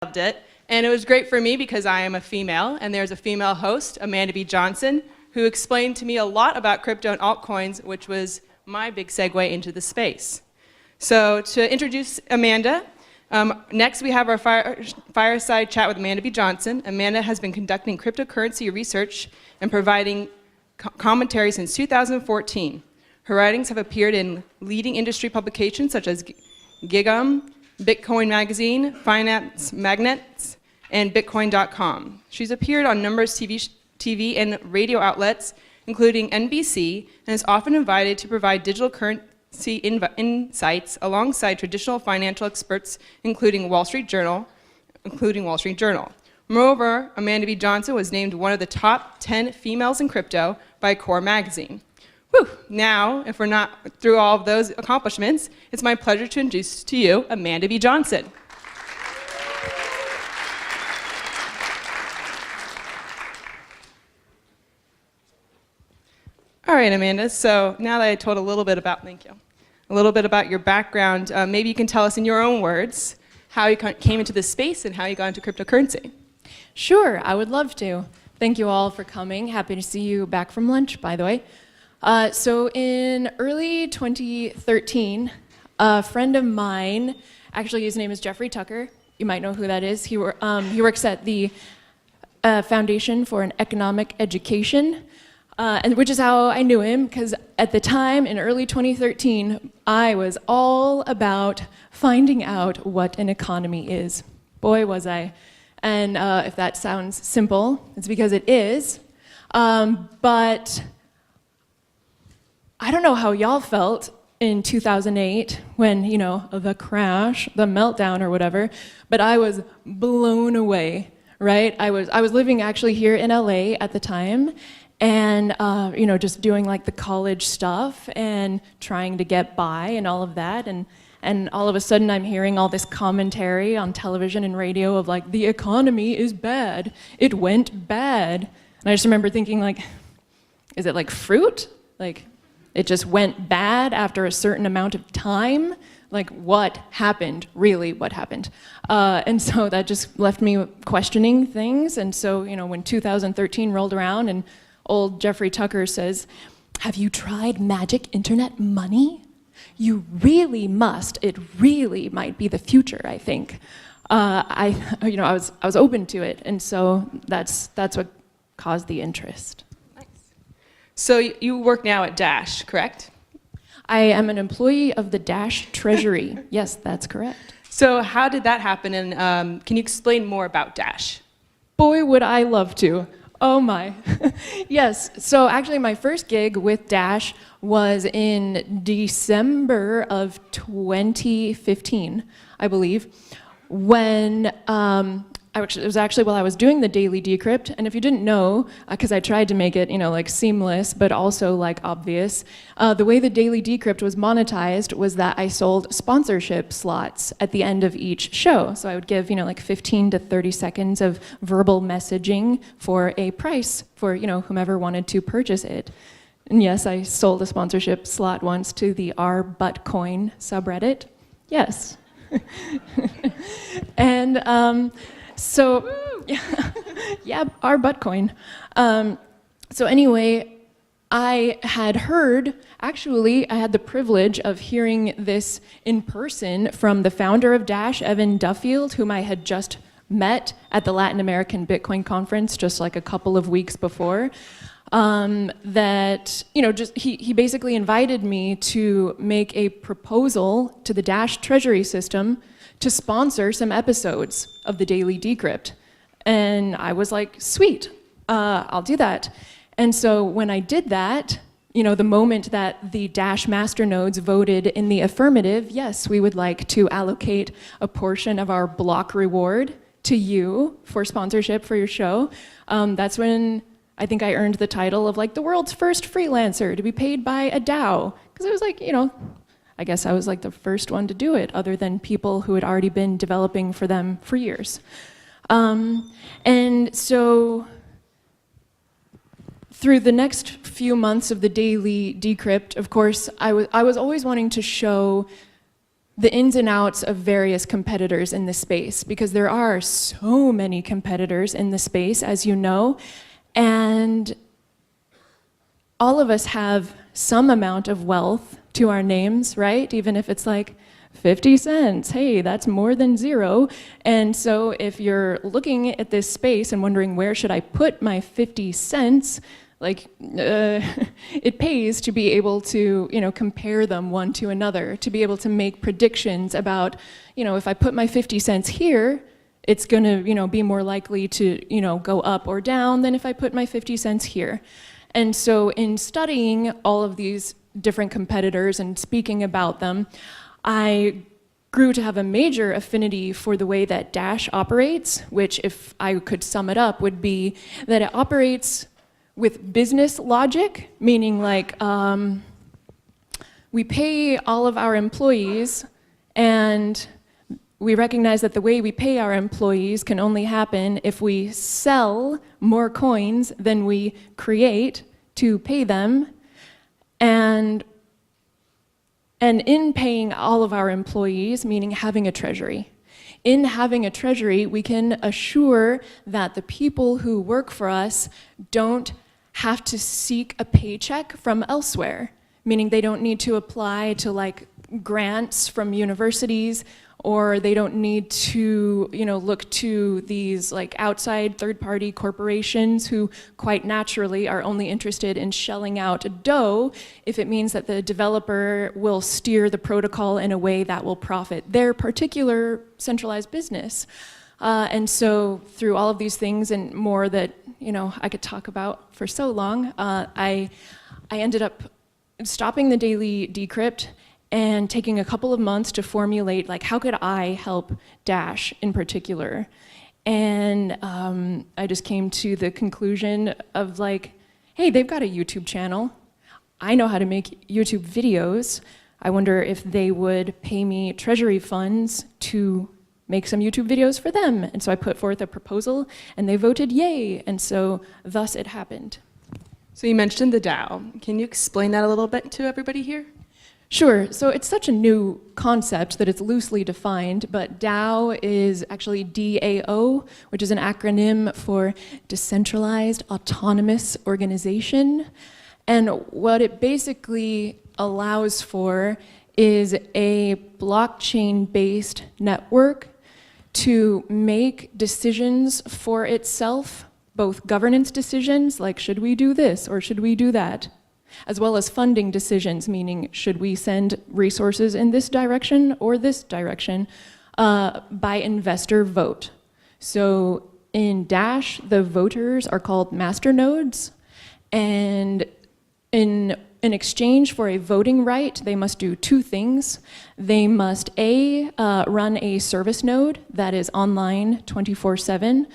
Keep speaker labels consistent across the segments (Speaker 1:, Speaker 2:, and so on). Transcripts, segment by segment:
Speaker 1: Loved it. And it was great for me because I am a female, and there's a female host, Amanda B. Johnson, who explained to me a lot about crypto and altcoins, which was my big segue into the space. So to introduce Amanda, next we have our fireside chat with Amanda B. Johnson. Amanda has been conducting cryptocurrency research and providing commentary since 2014. Her writings have appeared in leading industry publications such as Gigam, Bitcoin Magazine, Finance Magnets, and Bitcoin.com. She's appeared on numerous TV and radio outlets, including NBC, and is often invited to provide digital currency insights alongside traditional financial experts, including Wall Street Journal. Moreover, Amanda B. Johnson was named one of the top 10 females in crypto by Core Magazine. Whew. Now, if we're not through all of those accomplishments, it's my pleasure to introduce to you Amanda B. Johnson. All right, Amanda, so now that I told a little bit about, a little bit about your background, maybe you can tell us in your own words how you came into this space and how you got into cryptocurrency.
Speaker 2: Sure, I would love to. Thank you all for coming. Happy to see you back from lunch, by the way. So in early 2013, a friend of mine, actually his name is Jeffrey Tucker, you might know who that is. He works at the Foundation for an Economic Education, and which is how I knew him, because at the time, in early 2013, I was all about finding out what an economy is. Boy, was I. And if that sounds simple, it's because it is. But I don't know how y'all felt in 2008 when, you know, the crash, the meltdown or whatever, but I was blown away, right? I was living actually here in LA at the time, and you know, just doing like the college stuff and trying to get by and all of that, and all of a sudden I'm hearing all this commentary on television and radio of like, the economy is bad, it went bad. And I just remember thinking like, is it like fruit? Like, it just went bad after a certain amount of time? Like, what happened? Really, what happened? And so that just left me questioning things. And so, you know, when 2013 rolled around and old Jeffrey Tucker says, have you tried magic internet money? You really must. It really might be the future, I think. I was open to it. And so that's what caused the interest.
Speaker 1: So you work now at Dash, correct?
Speaker 2: I am an employee of the Dash Treasury. Yes, that's correct.
Speaker 1: So how did that happen, and can you explain more about Dash?
Speaker 2: Boy, would I love to. Oh my. Yes, so actually my first gig with Dash was in December of 2015, I believe, when it was actually while I was doing the daily decrypt, and if you didn't know, because I tried to make it, you know, like seamless, but also like obvious, the way the daily decrypt was monetized was that I sold sponsorship slots at the end of each show. So I would give, you know, like 15 to 30 seconds of verbal messaging for a price for, you know, whomever wanted to purchase it. And yes, I sold a sponsorship slot once to the r/buttcoin subreddit. Yes. And so, yeah, our buttcoin. So anyway, I had heard, actually, I had the privilege of hearing this in person from the founder of Dash, Evan Duffield, whom I had just met at the Latin American Bitcoin conference just like a couple of weeks before. That, you know, just he basically invited me to make a proposal to the Dash Treasury system to sponsor some episodes of the Daily Decrypt. And I was like, sweet, I'll do that. And so when I did that, you know, the moment that the Dash masternodes voted in the affirmative, yes, we would like to allocate a portion of our block reward to you for sponsorship for your show, that's when I think I earned the title of like the world's first freelancer to be paid by a DAO. Because it was like, you know, I guess I was like the first one to do it, other than people who had already been developing for them for years. And so through the next few months of the daily decrypt, of course, I was always wanting to show the ins and outs of various competitors in the space, because there are so many competitors in the space, as you know, and all of us have some amount of wealth to our names, right? Even if it's like 50 cents, hey, that's more than zero. And so if you're looking at this space and wondering, where should I put my 50 cents? Like, it pays to be able to, compare them one to another, to be able to make predictions about, if I put my 50 cents here, it's going to, be more likely to, go up or down than if I put my 50 cents here. And so in studying all of these different competitors and speaking about them, I grew to have a major affinity for the way that Dash operates, which, if I could sum it up, would be that it operates with business logic, meaning like we pay all of our employees, and we recognize that the way we pay our employees can only happen if we sell more coins than we create to pay them. And in paying all of our employees, meaning having a treasury. In having a treasury, we can assure that the people who work for us don't have to seek a paycheck from elsewhere, meaning they don't need to apply to like grants from universities, or they don't need to, look to these like outside third-party corporations who quite naturally are only interested in shelling out dough if it means that the developer will steer the protocol in a way that will profit their particular centralized business. And so through all of these things and more that, I could talk about for so long, I ended up stopping the daily decrypt and taking a couple of months to formulate, like, how could I help Dash in particular? And I just came to the conclusion of like, hey, they've got a YouTube channel. I know how to make YouTube videos. I wonder if they would pay me treasury funds to make some YouTube videos for them. And so I put forth a proposal, and they voted yay. And so thus it happened.
Speaker 1: So you mentioned the DAO. Can you explain that a little bit to everybody here?
Speaker 2: Sure. So it's such a new concept that it's loosely defined, but DAO is actually DAO, which is an acronym for Decentralized Autonomous Organization. And what it basically allows for is a blockchain-based network to make decisions for itself, both governance decisions, like should we do this or should we do that, as well as funding decisions, meaning should we send resources in this direction or this direction, by investor vote. So in Dash, the voters are called masternodes, and in exchange for a voting right, they must do two things. They must run a service node that is online 24/7,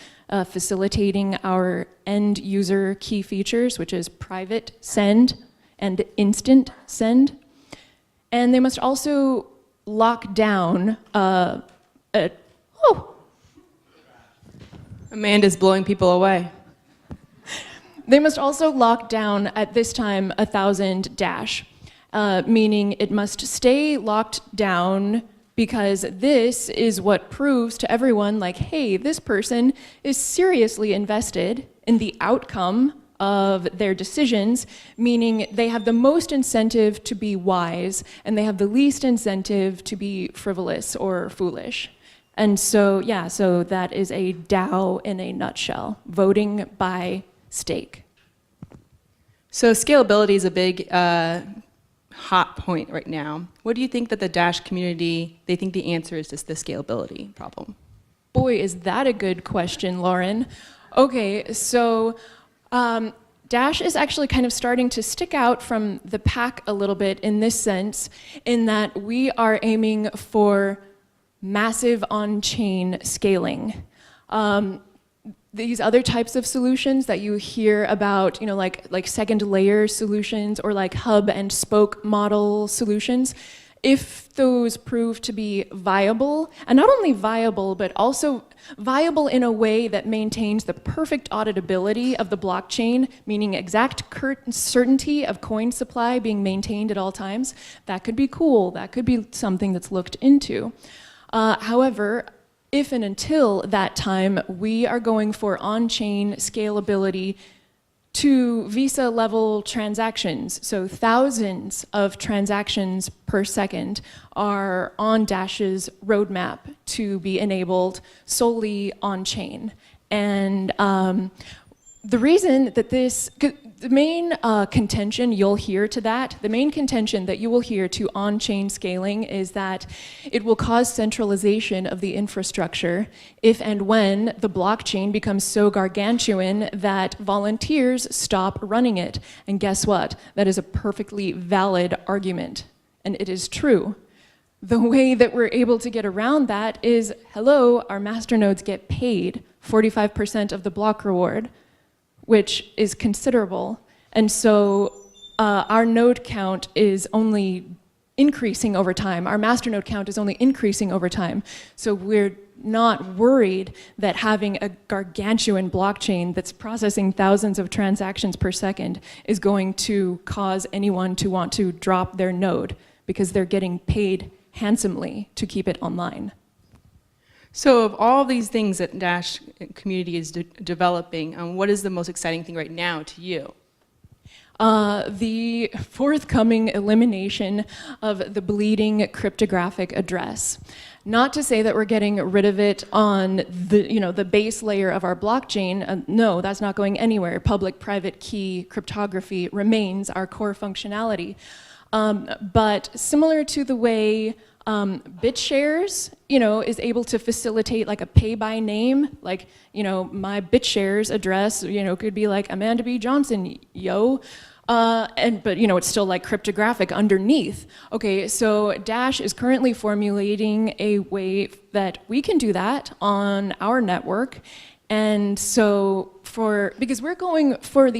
Speaker 2: facilitating our end user key features, which is private send and instant send. And they must also lock down
Speaker 1: Amanda's blowing people away.
Speaker 2: They must also lock down, at this time, 1,000 Dash, meaning it must stay locked down because this is what proves to everyone, like, hey, this person is seriously invested in the outcome of their decisions, meaning they have the most incentive to be wise, and they have the least incentive to be frivolous or foolish. And so, yeah, so that is a DAO in a nutshell, voting by stake.
Speaker 1: So scalability is a big hot point right now. What do you think that the Dash community, they think the answer is just the scalability problem?
Speaker 2: Boy, is that a good question, Lauren. Okay, so Dash is actually kind of starting to stick out from the pack a little bit in this sense, in that we are aiming for massive on-chain scaling. These other types of solutions that you hear about, like second layer solutions or like hub and spoke model solutions, if those prove to be viable, and not only viable, but also viable in a way that maintains the perfect auditability of the blockchain, meaning exact certainty of coin supply being maintained at all times, that could be cool. That could be something that's looked into. However, if and until that time, we are going for on-chain scalability to Visa level transactions. So thousands of transactions per second are on Dash's roadmap to be enabled solely on chain. And the reason that the main contention you'll hear to that, the main contention that you will hear to on-chain scaling is that it will cause centralization of the infrastructure if and when the blockchain becomes so gargantuan that volunteers stop running it. And guess what? That is a perfectly valid argument, and it is true. The way that we're able to get around that is, hello, our masternodes get paid 45% of the block reward, which is considerable. And so our node count is only increasing over time. Our masternode count is only increasing over time. So we're not worried that having a gargantuan blockchain that's processing thousands of transactions per second is going to cause anyone to want to drop their node because they're getting paid handsomely to keep it online.
Speaker 1: So of all these things that Dash community is developing, what is the most exciting thing right now to you?
Speaker 2: The forthcoming elimination of the bleeding cryptographic address. Not to say that we're getting rid of it on the base layer of our blockchain. No, that's not going anywhere. Public-private key cryptography remains our core functionality. But similar to the way BitShares, is able to facilitate like a pay by name, like, my BitShares address, could be like Amanda B. Johnson, yo. But it's still like cryptographic underneath. Okay, so Dash is currently formulating a way that we can do that on our network. And so because we're going for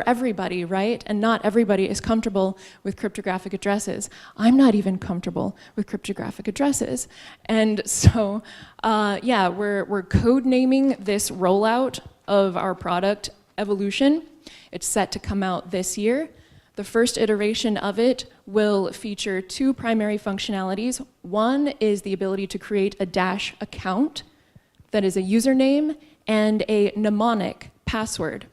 Speaker 2: everybody, right? And not everybody is comfortable with cryptographic addresses. I'm not even comfortable with cryptographic addresses. And so, we're code naming this rollout of our product Evolution. It's set to come out this year. The first iteration of it will feature two primary functionalities. One is the ability to create a Dash account that is a username and a mnemonic password.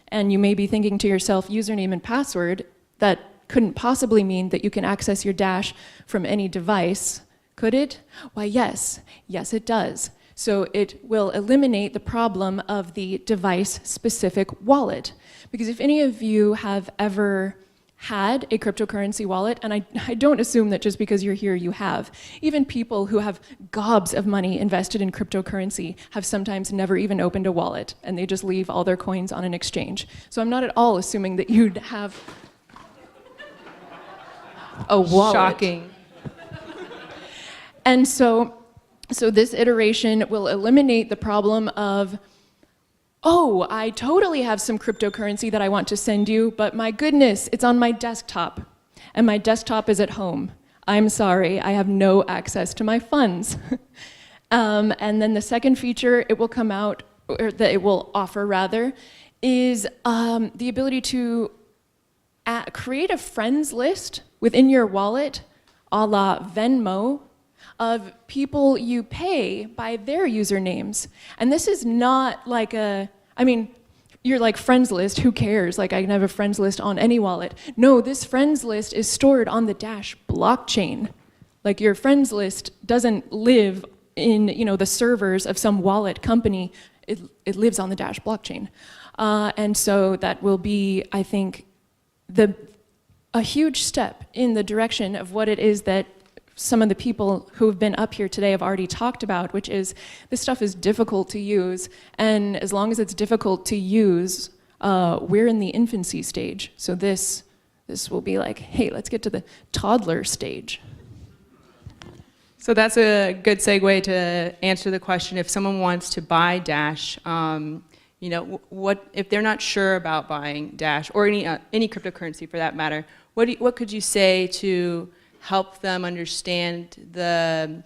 Speaker 2: And you may be thinking to yourself, username and password, that couldn't possibly mean that you can access your Dash from any device, could it? Why, yes. Yes, it does. So it will eliminate the problem of the device-specific wallet. Because if any of you have ever had a cryptocurrency wallet, and I don't assume that just because you're here you have. Even people who have gobs of money invested in cryptocurrency have sometimes never even opened a wallet, and they just leave all their coins on an exchange. So I'm not at all assuming that you'd have a wallet.
Speaker 1: Shocking.
Speaker 2: And so this iteration will eliminate the problem of, oh, I totally have some cryptocurrency that I want to send you, but my goodness, it's on my desktop, and my desktop is at home. I'm sorry, I have no access to my funds. And then the second feature it will come out, or that it will offer rather, is the ability to create a friends list within your wallet, a la Venmo, of people you pay by their usernames. And this is not like you're like friends list, who cares? Like I can have a friends list on any wallet. No, this friends list is stored on the Dash blockchain. Like your friends list doesn't live in the servers of some wallet company. It lives on the Dash blockchain. And so that will be, I think, a huge step in the direction of what it is that some of the people who have been up here today have already talked about, which is this stuff is difficult to use, and as long as it's difficult to use, we're in the infancy stage. So this will be like, hey, let's get to the toddler stage.
Speaker 1: So that's a good segue to answer the question, if someone wants to buy Dash, what if they're not sure about buying Dash, or any cryptocurrency for that matter, what could you say to help them understand that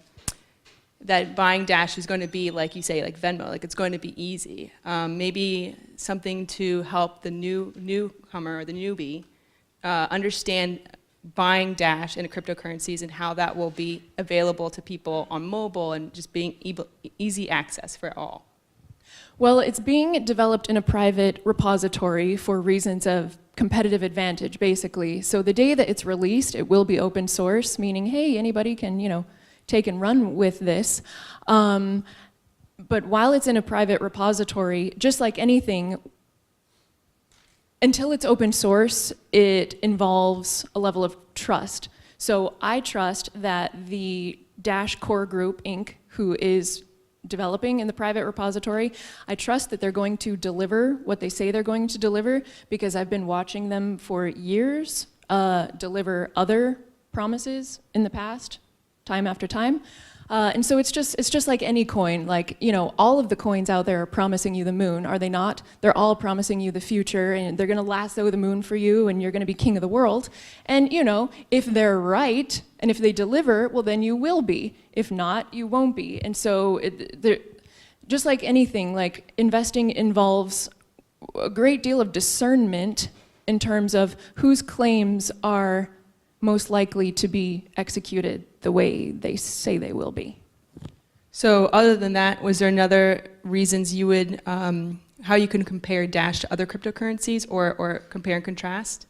Speaker 1: buying Dash is going to be, like you say, like Venmo, like it's going to be easy? Maybe something to help the newcomer or the newbie understand buying Dash in cryptocurrencies and how that will be available to people on mobile and just being easy access for all.
Speaker 2: Well, it's being developed in a private repository for reasons of competitive advantage, basically. So the day that it's released, it will be open source, meaning, hey, anybody can, take and run with this. But while it's in a private repository, just like anything, until it's open source, it involves a level of trust. So I trust that the Dash Core Group, Inc., who is developing in the private repository, I trust that they're going to deliver what they say they're going to deliver, because I've been watching them for years deliver other promises in the past, time after time. And so it's just like any coin. Like, all of the coins out there are promising you the moon, are they not? They're all promising you the future, and they're gonna lasso the moon for you, and you're gonna be king of the world. And if they're right, and if they deliver, well, then you will be. If not, you won't be. And so just like anything, like investing involves a great deal of discernment in terms of whose claims are most likely to be executed the way they say they will be.
Speaker 1: So other than that, was there another reasons you would, how you can compare Dash to other cryptocurrencies or compare and contrast?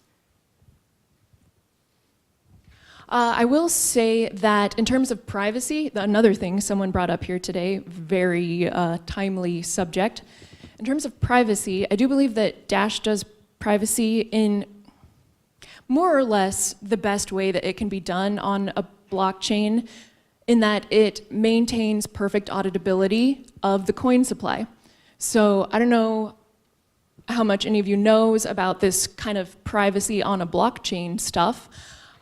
Speaker 2: I will say that in terms of privacy, another thing someone brought up here today, very timely subject. In terms of privacy, I do believe that Dash does privacy in more or less the best way that it can be done on a blockchain, in that it maintains perfect auditability of the coin supply. So I don't know how much any of you knows about this kind of privacy on a blockchain stuff,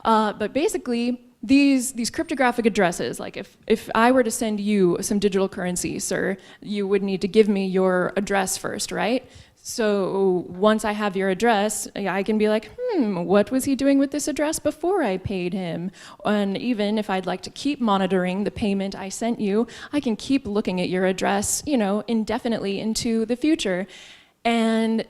Speaker 2: but basically these cryptographic addresses, like if I were to send you some digital currency, sir, you would need to give me your address first, right? So once I have your address, I can be like, what was he doing with this address before I paid him? And even if I'd like to keep monitoring the payment I sent you, I can keep looking at your address, indefinitely into the future. And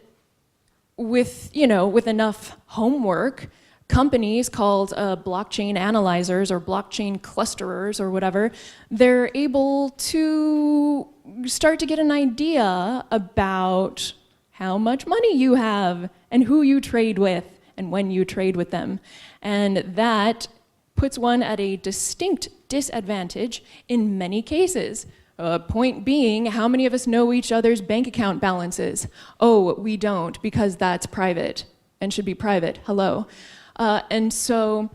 Speaker 2: with enough homework, companies called blockchain analyzers or blockchain clusterers or whatever, they're able to start to get an idea about how much money you have and who you trade with and when you trade with them. And that puts one at a distinct disadvantage in many cases. Point being, how many of us know each other's bank account balances? Oh, we don't, because that's private and should be private. Hello. And so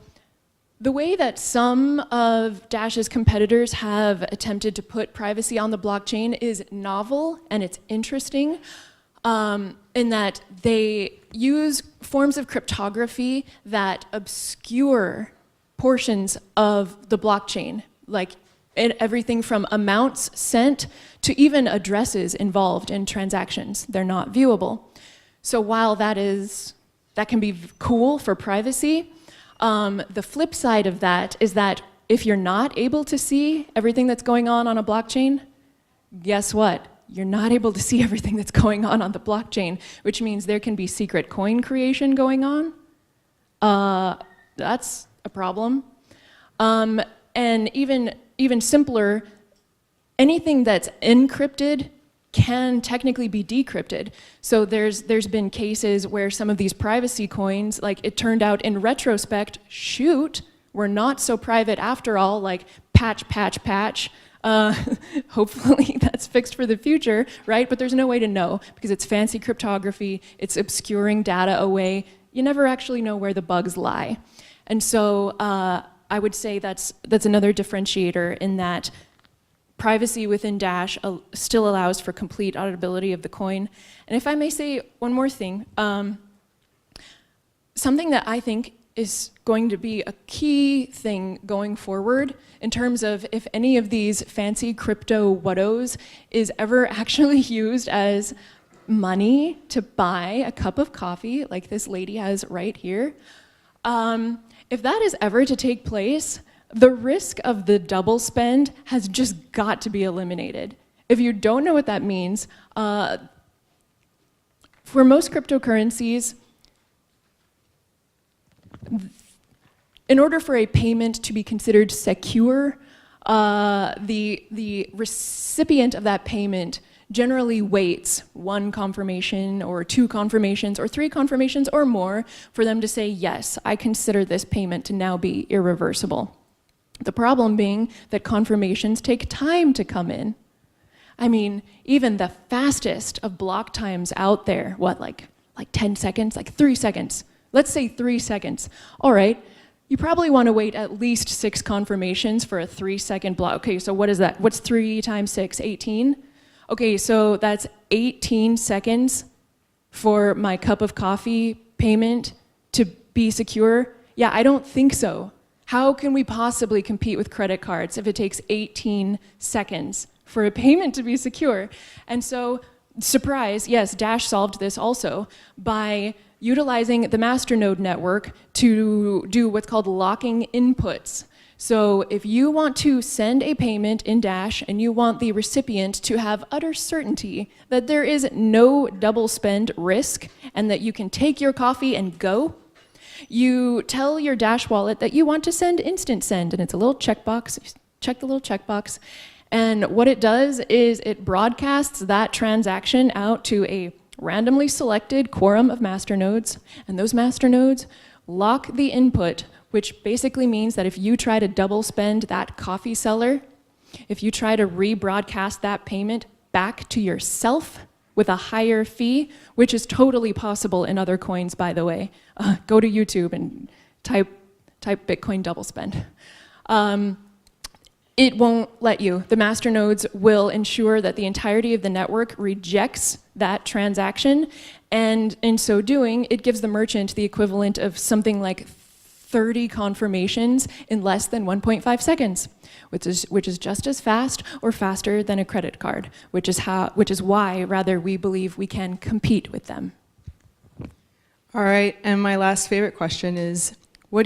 Speaker 2: the way that some of Dash's competitors have attempted to put privacy on the blockchain is novel and it's interesting. In that they use forms of cryptography that obscure portions of the blockchain, like everything from amounts sent to even addresses involved in transactions. They're not viewable. So while that can be cool for privacy, the flip side of that is that if you're not able to see everything that's going on a blockchain, guess what? You're not able to see everything that's going on the blockchain, which means there can be secret coin creation going on. That's a problem. And even simpler, anything that's encrypted can technically be decrypted. So there's been cases where some of these privacy coins, like it turned out in retrospect, shoot, we're not so private after all, like patch. Hopefully that's fixed for the future, right? But there's no way to know because it's fancy cryptography, it's obscuring data away. You never actually know where the bugs lie. And so I would say that's another differentiator in that privacy within Dash still allows for complete auditability of the coin. And if I may say one more thing, something that I think is going to be a key thing going forward in terms of if any of these fancy crypto whatos is ever actually used as money to buy a cup of coffee like this lady has right here, If that is ever to take place, the risk of the double spend has just got to be eliminated. If you don't know what that means, for most cryptocurrencies, in order for a payment to be considered secure, the recipient of that payment generally waits one confirmation or two confirmations or three confirmations or more for them to say, yes, I consider this payment to now be irreversible. The problem being that confirmations take time to come in. I mean, even the fastest of block times out there, what, like 10 seconds, like 3 seconds. Let's say 3 seconds. All right, you probably want to wait at least 6 confirmations for a 3-second block. Okay, so what is that? What's 3 times 6? 18? Okay, so that's 18 seconds for my cup of coffee payment to be secure? Yeah, I don't think so. How can we possibly compete with credit cards if it takes 18 seconds for a payment to be secure? And so, surprise, yes, Dash solved this also by utilizing the masternode network to do what's called locking inputs. So if you want to send a payment in Dash and you want the recipient to have utter certainty that there is no double spend risk and that you can take your coffee and go, you tell your Dash wallet that you want to send instant send, and it's a little checkbox. You check the little checkbox, and what it does is it broadcasts that transaction out to a randomly selected quorum of masternodes, and those masternodes lock the input, which basically means that if you try to double spend that coffee seller, if you try to rebroadcast that payment back to yourself with a higher fee, which is totally possible in other coins, by the way. Go to YouTube and type Bitcoin double spend. It won't let you. The masternodes will ensure that the entirety of the network rejects that transaction, and in so doing, it gives the merchant the equivalent of something like 30 confirmations in less than 1.5 seconds, which is just as fast or faster than a credit card, which is why rather we believe we can compete with them.
Speaker 1: All right, and my last favorite question is, what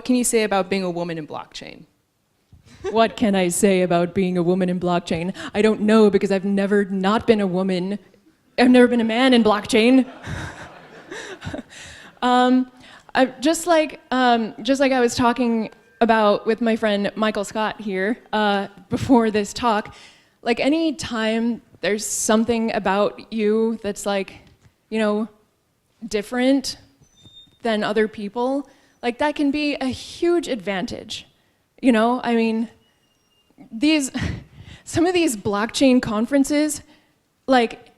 Speaker 1: can you say about being a woman in blockchain?
Speaker 2: What can I say about being a woman in blockchain? I don't know, because I've never not been a woman. I've never been a man in blockchain. Just like I was talking about with my friend Michael Scott here before this talk, like any time there's something about you that's like, different than other people, like that can be a huge advantage. I mean, some of these blockchain conferences, like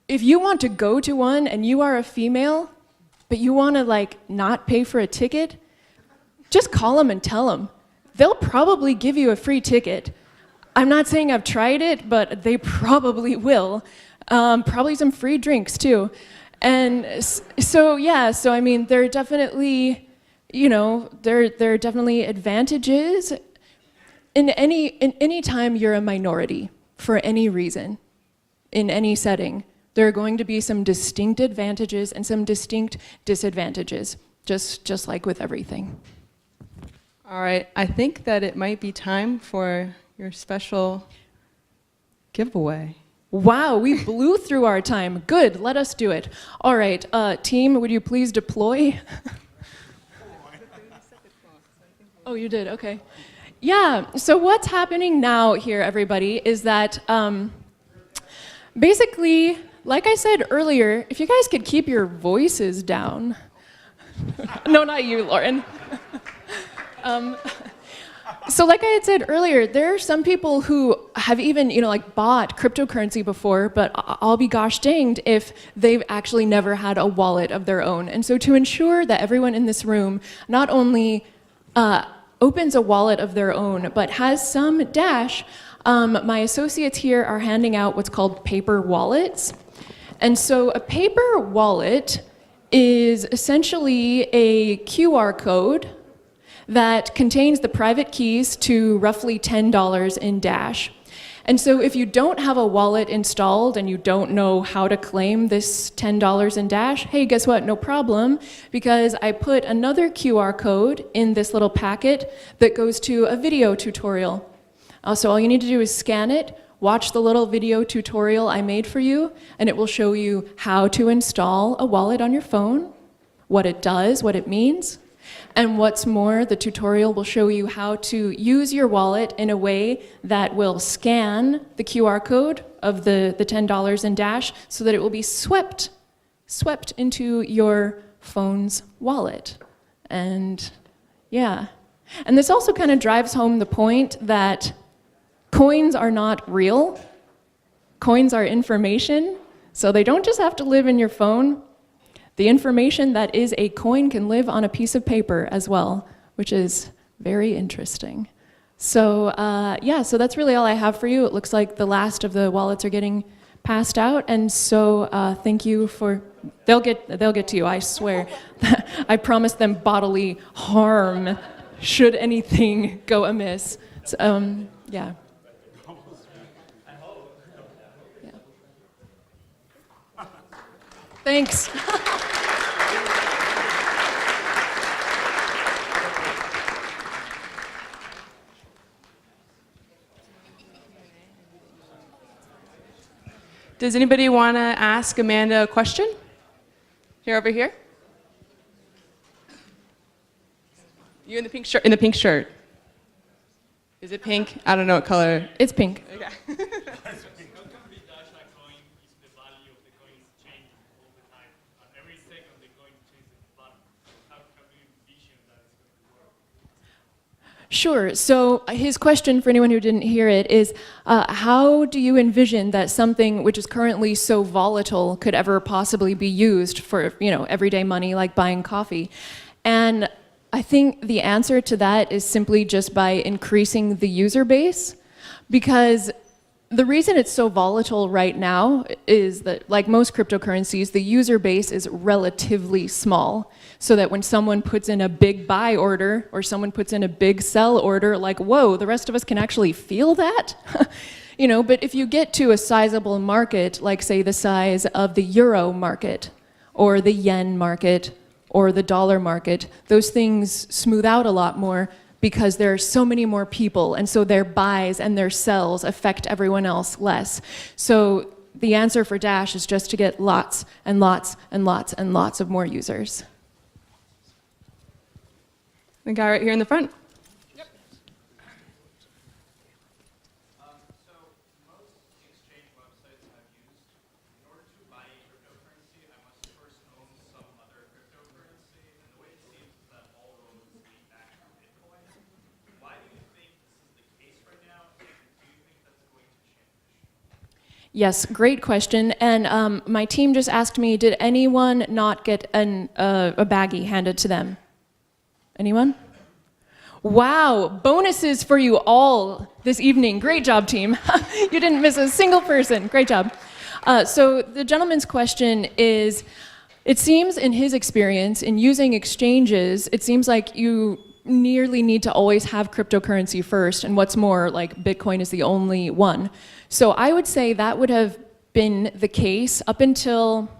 Speaker 2: if you want to go to one and you are a female, but you want to not pay for a ticket, just call them and tell them. They'll probably give you a free ticket. I'm not saying I've tried it, but they probably will. Probably some free drinks too. And so I mean, there are definitely, there are definitely advantages in any time you're a minority for any reason, in any setting. There are going to be some distinct advantages and some distinct disadvantages, just like with everything.
Speaker 1: All right, I think that it might be time for your special giveaway.
Speaker 2: Wow, we blew through our time. Good, let us do it. All right, team, would you please deploy? Oh, you did, okay. Yeah, so what's happening now here, everybody, is that basically, like I said earlier, if you guys could keep your voices down. No, not you, Lauren. So like I had said earlier, there are some people who have even, bought cryptocurrency before, but I'll be gosh danged if they've actually never had a wallet of their own. And so to ensure that everyone in this room not only opens a wallet of their own, but has some Dash, my associates here are handing out what's called paper wallets. And so a paper wallet is essentially a QR code that contains the private keys to roughly $10 in Dash. And so if you don't have a wallet installed and you don't know how to claim this $10 in Dash, hey, guess what? No problem, because I put another QR code in this little packet that goes to a video tutorial. So all you need to do is scan it, watch the little video tutorial I made for you, and it will show you how to install a wallet on your phone, what it does, what it means. And what's more, the tutorial will show you how to use your wallet in a way that will scan the QR code of the $10 in Dash so that it will be swept into your phone's wallet. And yeah. And this also kind of drives home the point that coins are not real. Coins are information, so they don't just have to live in your phone. The information that is a coin can live on a piece of paper as well, which is very interesting. So yeah, so that's really all I have for you. It looks like the last of the wallets are getting passed out, and so thank you for, they'll get to you, I swear. I promise them bodily harm should anything go amiss. So, yeah. Thanks.
Speaker 1: Does anybody want to ask Amanda a question? Here, over here. You in the pink shirt. In the pink shirt. Is it pink? I don't know what color.
Speaker 2: It's pink.
Speaker 1: Okay.
Speaker 3: How come the Dash coin is the value of the coins change all the time? Every second the coin changes the value. How can we envision that it's going to work?
Speaker 2: Sure. So his question, for anyone who didn't hear it, is how do you envision that something which is currently so volatile could ever possibly be used for, everyday money like buying coffee? And I think the answer to that is simply just by increasing the user base, because the reason it's so volatile right now is that, like most cryptocurrencies, the user base is relatively small, so that when someone puts in a big buy order or someone puts in a big sell order, like, whoa, the rest of us can actually feel that? But if you get to a sizable market, like say the size of the euro market or the yen market or the dollar market, those things smooth out a lot more because there are so many more people, and so their buys and their sells affect everyone else less. So the answer for Dash is just to get lots and lots and lots and lots of more users.
Speaker 1: The guy right here in the front.
Speaker 2: Yes, great question. And my team just asked me, did anyone not get a baggie handed to them? Anyone? Wow, bonuses for you all this evening. Great job, team. You didn't miss a single person. Great job. So the gentleman's question is, it seems in his experience in using exchanges, it seems like you nearly need to always have cryptocurrency first, and what's more, like Bitcoin is the only one. So I would say that would have been the case up until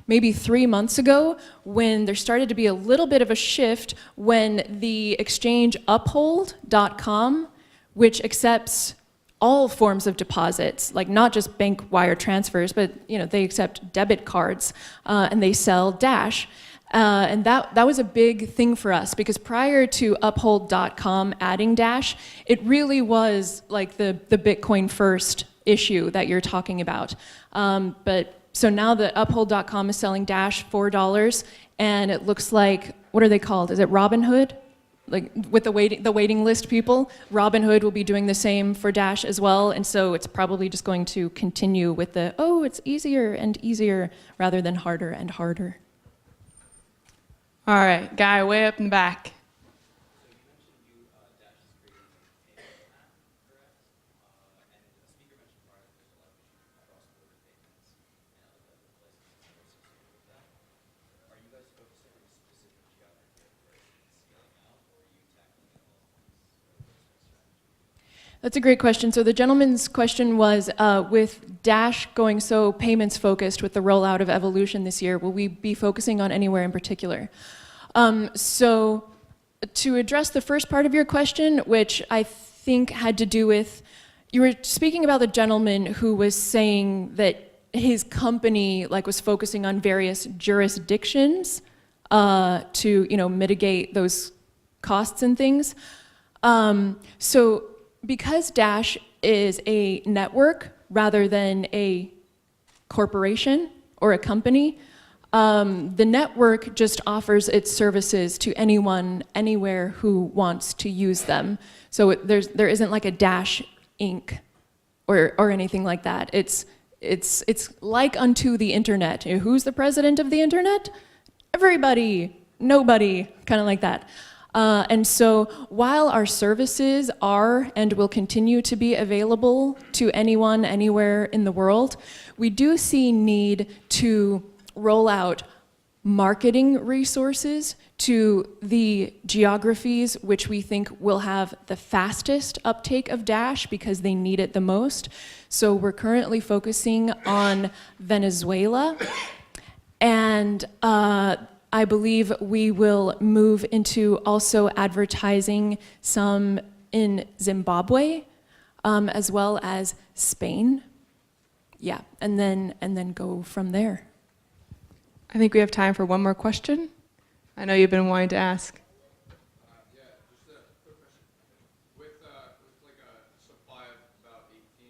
Speaker 2: maybe 3 months ago, when there started to be a little bit of a shift when the exchange uphold.com, which accepts all forms of deposits, like not just bank wire transfers, but they accept debit cards, and they sell Dash. And that was a big thing for us, because prior to uphold.com adding Dash, it really was like the Bitcoin first issue that you're talking about. So now that uphold.com is selling Dash $4, and it looks like, what are they called? Is it Robinhood? Like with the waiting list people, Robinhood will be doing the same for Dash as well, and so it's probably just going to continue with it's easier and easier rather than harder and harder.
Speaker 1: All right, guy way up in the back.
Speaker 2: That's a great question. So the gentleman's question was, with Dash going so payments focused with the rollout of Evolution this year, will we be focusing on anywhere in particular? So to address the first part of your question, which I think had to do with, you were speaking about the gentleman who was saying that his company was focusing on various jurisdictions to mitigate those costs and things. So because Dash is a network rather than a corporation or a company, the network just offers its services to anyone, anywhere who wants to use them. So there isn't like a Dash Inc. or anything like that. It's like unto the internet. Who's the president of the internet? Everybody, nobody, kind of like that. And so while our services are and will continue to be available to anyone, anywhere in the world, we do see need to roll out marketing resources to the geographies which we think will have the fastest uptake of Dash because they need it the most. So we're currently focusing on Venezuela, and I believe we will move into also advertising some in Zimbabwe, as well as Spain. Yeah, and then go from there.
Speaker 1: I think we have time for one more question. I know you've been wanting to ask.
Speaker 4: Yeah, just a quick question. With like a supply of about 18.9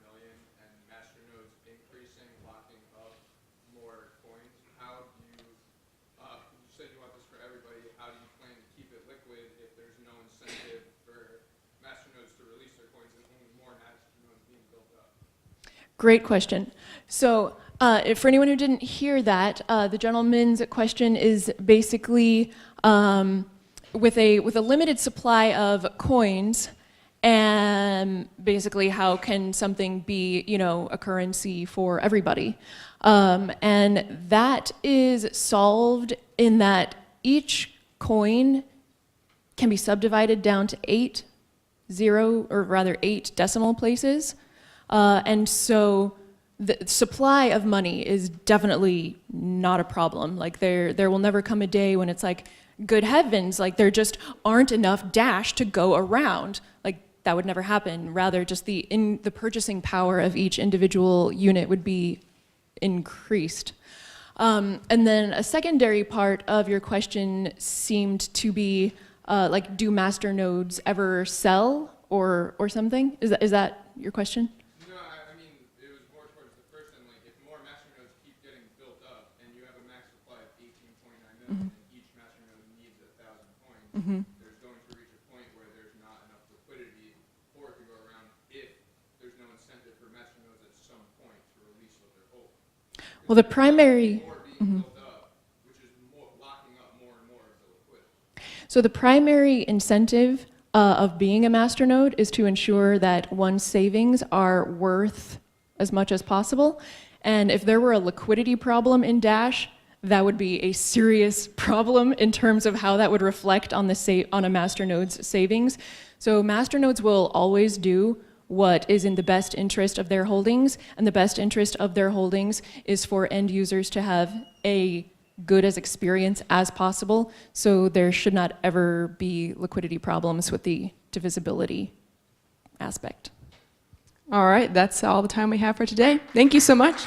Speaker 4: million and masternodes increasing, locking up more coins, how do you, you said you want this for everybody, how do you plan to keep it liquid if there's no incentive for masternodes to release their coins and only more masternodes being built up?
Speaker 2: Great question. So for anyone who didn't hear that, the gentleman's question is basically with a limited supply of coins, and basically how can something be a currency for everybody? And that is solved in that each coin can be subdivided down to 8 decimal places, and so the supply of money is definitely not a problem. Like there will never come a day when it's like, good heavens, like there just aren't enough Dash to go around. Like that would never happen. Rather, just the purchasing power of each individual unit would be increased. And then a secondary part of your question seemed to be like, do masternodes ever sell or something? Is that your question?
Speaker 4: Mm-hmm. There's going to reach a point where there's not enough liquidity for it to go around if there's no incentive for masternodes at some point to release what they're holding.
Speaker 2: Well, the primary...
Speaker 4: More being built up, which is locking up more and more of the liquidity.
Speaker 2: So the primary incentive of being a masternode is to ensure that one's savings are worth as much as possible. And if there were a liquidity problem in Dash, that would be a serious problem in terms of how that would reflect on on a masternode's savings. So masternodes will always do what is in the best interest of their holdings, and the best interest of their holdings is for end users to have a good as experience as possible. So there should not ever be liquidity problems with the divisibility aspect.
Speaker 1: All right, that's all the time we have for today. Thank you so much.